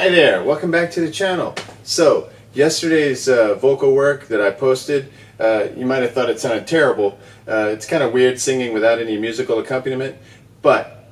Hi there, welcome back to the channel. So, yesterday's vocal work that I posted, you might have thought it sounded terrible. It's kind of weird singing without any musical accompaniment, but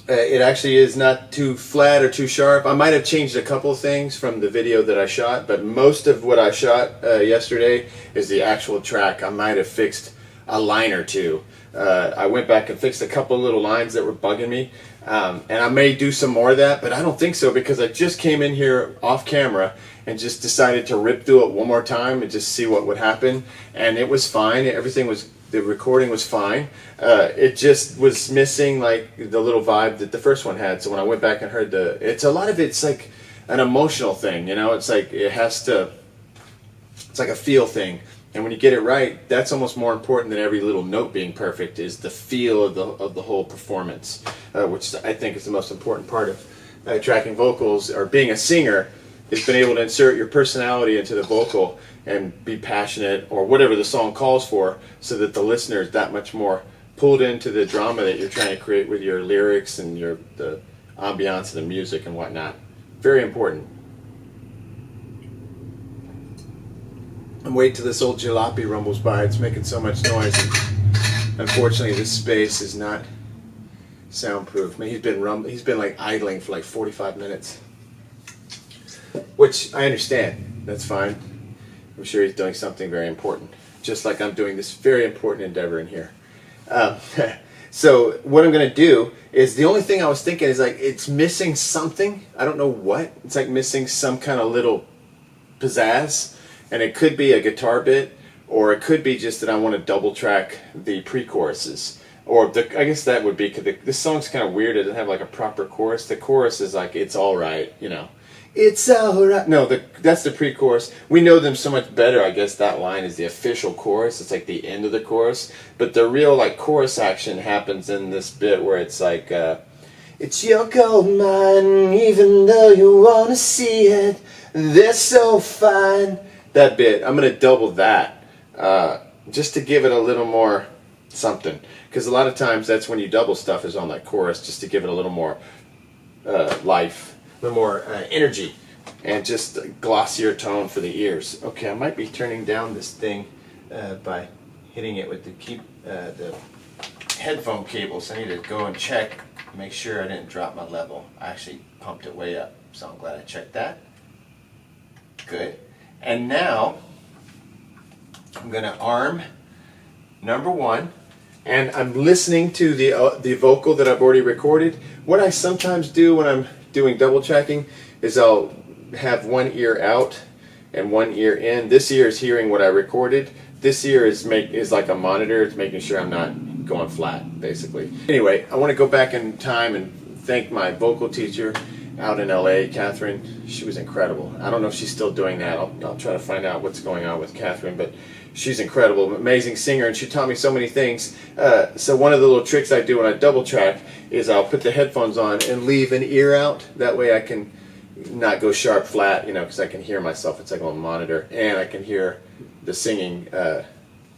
it actually is not too flat or too sharp. I might have changed a couple things from the video that I shot, but most of what I shot yesterday is the actual track. I might have fixed a line or two. I went back and fixed a couple little lines that were bugging me, and I may do some more of that, but I don't think so because I just came in here off camera and just decided to rip through it one more time and just see what would happen, and it was fine. Everything was, the recording was fine. It just was missing like the little vibe that the first one had. So when I went back and heard it's a lot of it's like an emotional thing, you know. It's like it's like a feel thing. And when you get it right, that's almost more important than every little note being perfect, is the feel of the whole performance, which I think is the most important part of tracking vocals, or being a singer, is being able to insert your personality into the vocal and be passionate, or whatever the song calls for, so that the listener is that much more pulled into the drama that you're trying to create with your lyrics and the ambiance of the music and whatnot. Very important. I'm waiting till this old jalopy rumbles by. It's making so much noise. And unfortunately, this space is not soundproof. I mean, he's been like idling for like 45 minutes, which I understand. That's fine. I'm sure he's doing something very important, just like I'm doing this very important endeavor in here. So what I'm going to do is, the only thing I was thinking is like it's missing something. I don't know what. It's like missing some kind of little pizzazz. And it could be a guitar bit, or it could be just that I want to double track the pre-choruses. Or I guess that would be, because this song's kind of weird. It doesn't have like a proper chorus. The chorus is like, it's alright, you know. It's alright. No, that's the pre-chorus. We know them so much better. I guess that line is the official chorus. It's like the end of the chorus. But the real like chorus action happens in this bit where it's like, it's your gold mine, even though you want to see it. They're so fine. That bit, I'm going to double that, just to give it a little more something, because a lot of times that's when you double stuff, is on that chorus, just to give it a little more life, a little more energy, and just a glossier tone for the ears. Okay, I might be turning down this thing by hitting it with the headphone cables. I need to go and check, make sure I didn't drop my level. I actually pumped it way up, so I'm glad I checked that. Good. And now I'm going to arm number one, and I'm listening to the vocal that I've already recorded. What I sometimes do when I'm doing double tracking is I'll have one ear out and one ear in. This ear is hearing what I recorded. This ear is like a monitor. It's making sure I'm not going flat, basically. Anyway, I want to go back in time and thank my vocal teacher out in LA, Catherine. She was incredible. I don't know if she's still doing that. I'll try to find out what's going on with Catherine, but she's incredible, amazing singer, and she taught me so many things. So one of the little tricks I do when I double track is I'll put the headphones on and leave an ear out. That way I can not go sharp flat, you know, because I can hear myself. It's like a little monitor, and I can hear the singing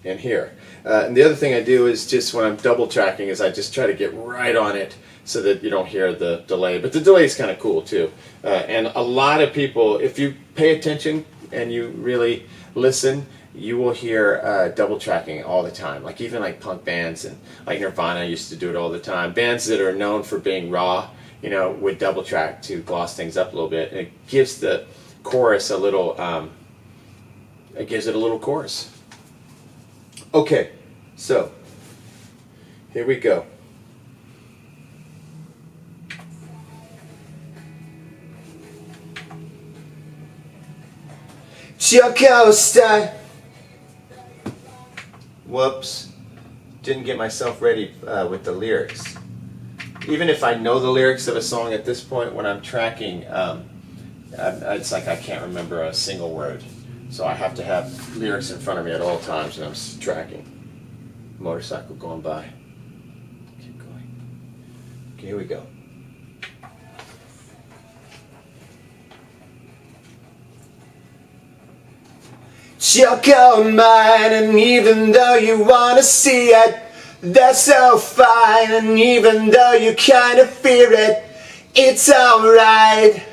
in here. And the other thing I do is, just when I'm double tracking, is I just try to get right on it, so that you don't hear the delay. But the delay is kind of cool too. And a lot of people, if you pay attention and you really listen, you will hear double tracking all the time. Like even like punk bands, and like Nirvana used to do it all the time. Bands that are known for being raw, you know, would double track to gloss things up a little bit. And it gives the chorus a little, it gives it a little chorus. Okay, so here we go. Choco-style. Whoops. Didn't get myself ready with the lyrics. Even if I know the lyrics of a song at this point, when I'm tracking, it's like I can't remember a single word. So I have to have lyrics in front of me at all times when I'm tracking. Motorcycle going by. Keep going. Okay, here we go. Choco mine, and even though you wanna see it, that's so fine. And even though you kinda fear it, it's alright.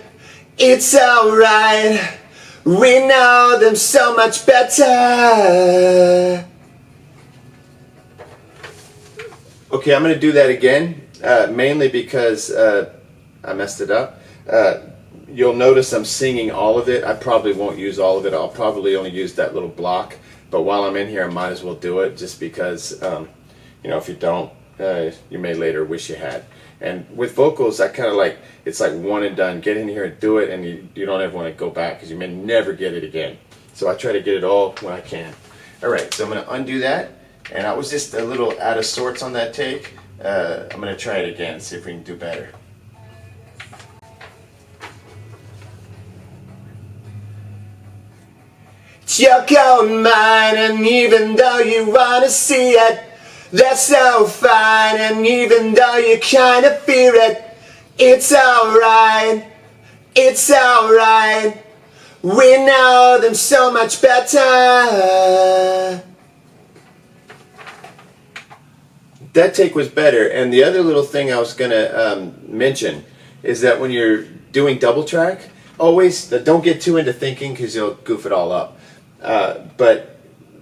It's alright. We know them so much better. Okay, I'm going to do that again, mainly because I messed it up. You'll notice I'm singing all of it. I probably won't use all of it. I'll probably only use that little block. But while I'm in here, I might as well do it, just because, you know, if you don't, you may later wish you had. And with vocals, I kind of like, it's like one and done. Get in here and do it, and you don't ever want to go back, because you may never get it again. So I try to get it all when I can. All right, so I'm going to undo that. And I was just a little out of sorts on that take. I'm going to try it again, see if we can do better. It's your own mind, and even though you want to see it, that's so fine. And even though you kind of fear it, it's alright, it's alright. We know them so much better. That take was better. And the other little thing I was going to mention is that when you're doing double track, always don't get too into thinking, because you'll goof it all up. But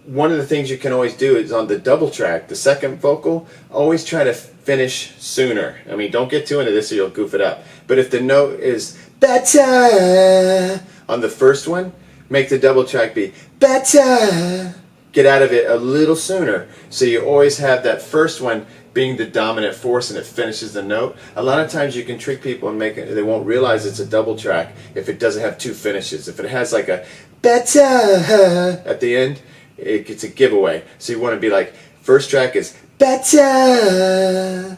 one of the things you can always do is on the double track, the second vocal, always try to finish sooner. I mean, don't get too into this or you'll goof it up. But if the note is better on the first one, make the double track be better. Get out of it a little sooner, so you always have that first one being the dominant force and it finishes the note. A lot of times you can trick people and make it, they won't realize it's a double track if it doesn't have two finishes. If it has like a better at the end, it gets a giveaway. So you want to be like, first track is better,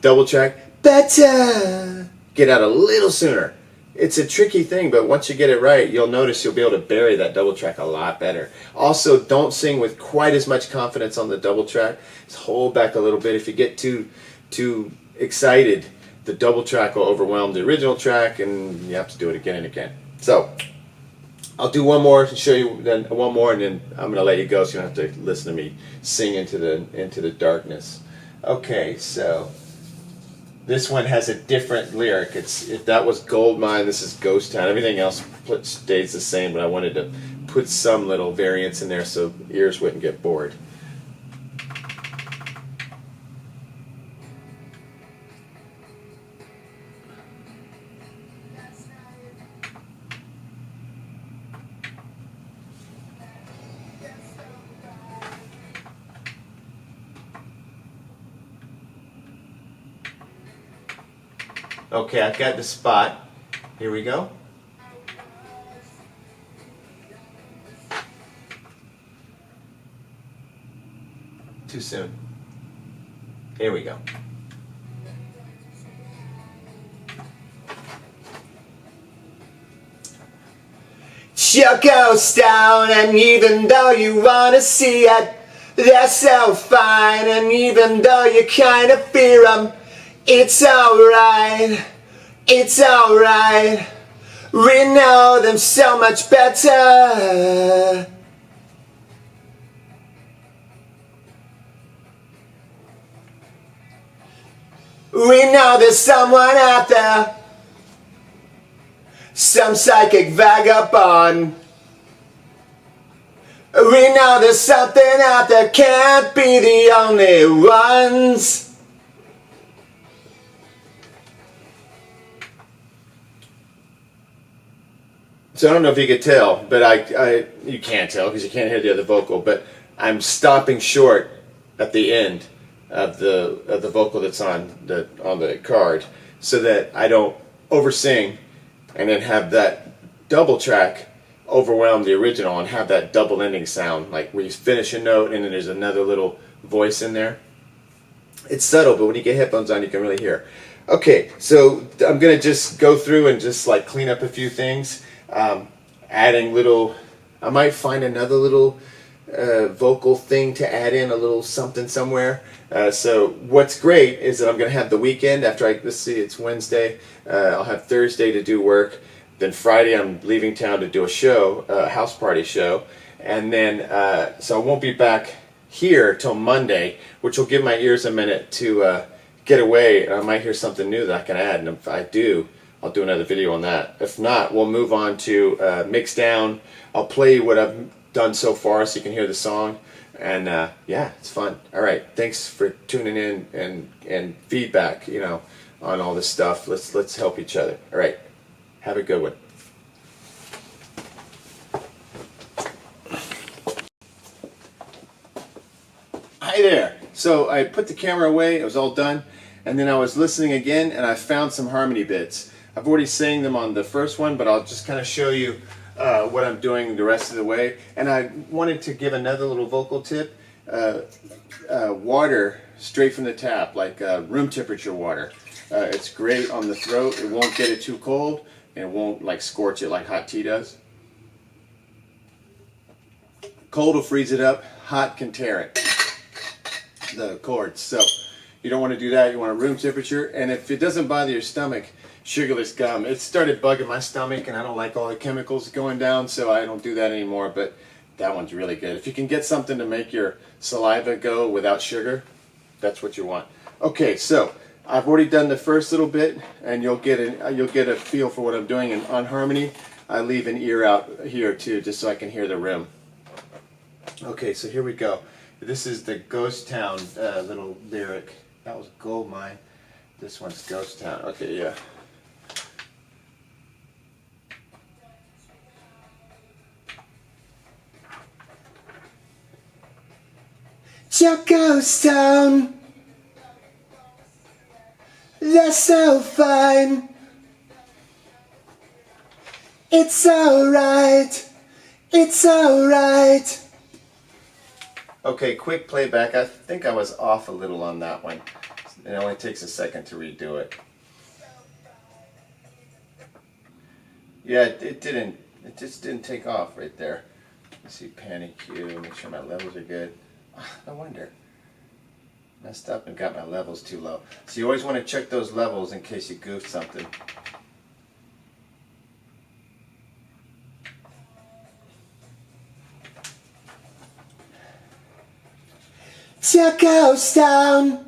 double track, better. Get out a little sooner. It's a tricky thing, but once you get it right, you'll notice you'll be able to bury that double track a lot better. Also, don't sing with quite as much confidence on the double track. Just hold back a little bit. If you get too excited, the double track will overwhelm the original track, and you have to do it again and again. So I'll do one more to show you, then one more, and then I'm going to let you go, so you don't have to listen to me sing into the darkness. Okay, so this one has a different lyric. If that was Gold Mine, this is Ghost Town. Everything else stays the same, but I wanted to put some little variance in there so ears wouldn't get bored. Okay, I've got the spot. Here we go. Too soon. Here we go. Your ghost down, and even though you want to see it, they're so fine. And even though you kind of fear them, it's alright, it's alright. We know them so much better. We know there's someone out there, some psychic vagabond. We know there's something out there, can't be the only ones. So I don't know if you could tell, but you can't tell because you can't hear the other vocal, but I'm stopping short at the end of the vocal that's on the card, so that I don't oversing and then have that double track overwhelm the original and have that double ending sound, like where you finish a note and then there's another little voice in there. It's subtle, but when you get headphones on, you can really hear. Okay, so I'm gonna just go through and just like clean up a few things. Adding little, I might find another little vocal thing to add in, a little something somewhere. So what's great is that I'm going to have the weekend after let's see, it's Wednesday. I'll have Thursday to do work. Then Friday I'm leaving town to do a show, a house party show. And then, so I won't be back here till Monday, which will give my ears a minute to get away. I might hear something new that I can add. And if I do, I'll do another video on that. If not, we'll move on to mix down. I'll play what I've done so far so you can hear the song. And yeah, it's fun. All right, thanks for tuning in and feedback, you know, on all this stuff. Let's help each other. All right, have a good one. Hi there. So I put the camera away. It was all done, and then I was listening again, and I found some harmony bits. I've already sang them on the first one, but I'll just kind of show you what I'm doing the rest of the way. And I wanted to give another little vocal tip. Water straight from the tap, like room temperature water. It's great on the throat. It won't get it too cold, and it won't like scorch it like hot tea does. Cold will freeze it up. Hot can tear it, the cords. So you don't want to do that. You want a room temperature. And if it doesn't bother your stomach, sugarless gum. It started bugging my stomach, and I don't like all the chemicals going down, so I don't do that anymore. But that one's really good. If you can get something to make your saliva go without sugar, that's what you want. Okay, so I've already done the first little bit, and you'll get a feel for what I'm doing. And on harmony, I leave an ear out here too, just so I can hear the room. Okay, so here we go. This is the Ghost Town little lyric. That was Gold Mine. This one's Ghost Town. Okay, yeah. Your ghost town, they're so fine. It's alright, it's alright. Okay, quick playback. I think I was off a little on that one. It only takes a second to redo it. Yeah, it just didn't take off right there. Let's see, panic cue, make sure my levels are good. No wonder. Messed up and got my levels too low. So you always want to check those levels in case you goofed something. Your ghost town,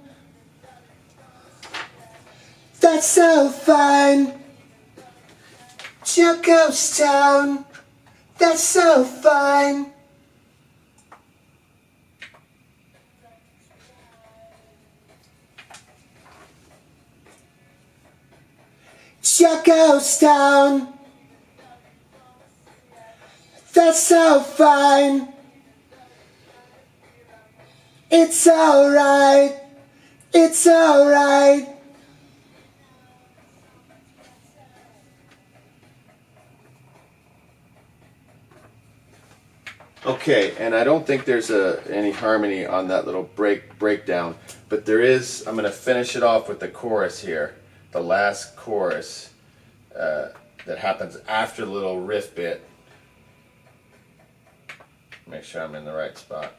that's so fine. Your ghost town, that's so fine. Your ghost town, that's so fine. It's alright, it's alright. Okay, and I don't think there's any harmony on that little breakdown, but there is. I'm going to finish it off with the chorus here, the last chorus that happens after the little riff bit. Make sure I'm in the right spot.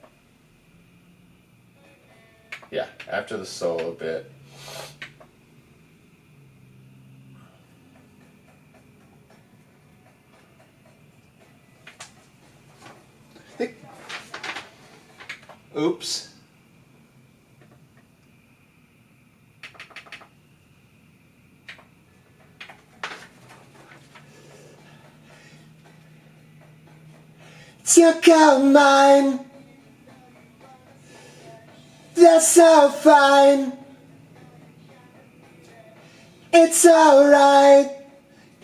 Yeah, after the solo bit. Oops. Took out mine. That's so fine. It's alright.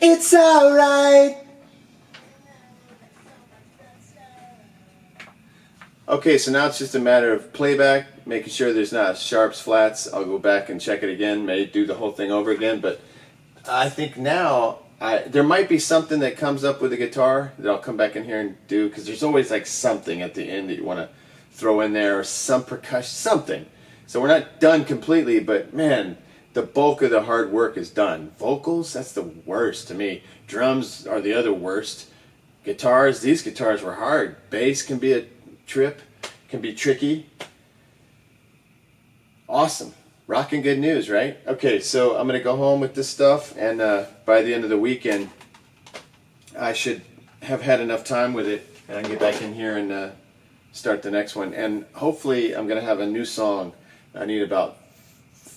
It's alright. Okay, so now it's just a matter of playback, making sure there's not sharps, flats. I'll go back and check it again, may do the whole thing over again, but I think now there might be something that comes up with the guitar that I'll come back in here and do, because there's always like something at the end that you want to throw in there, or some percussion, something. So we're not done completely, but man, the bulk of the hard work is done. Vocals, that's the worst to me. Drums are the other worst. Guitars, these guitars were hard. Bass can be a trip, can be tricky. Awesome. Rocking good news, right? Okay, so I'm going to go home with this stuff, and by the end of the weekend, I should have had enough time with it, and I can get back in here and start the next one. And hopefully I'm going to have a new song. I need about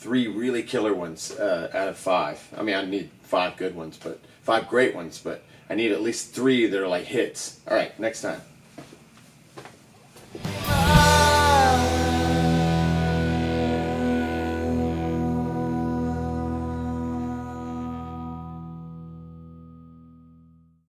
3 really killer ones out of 5. I mean, I need 5 good ones, but 5 great ones, but I need at least 3 that are like hits. All right, next time.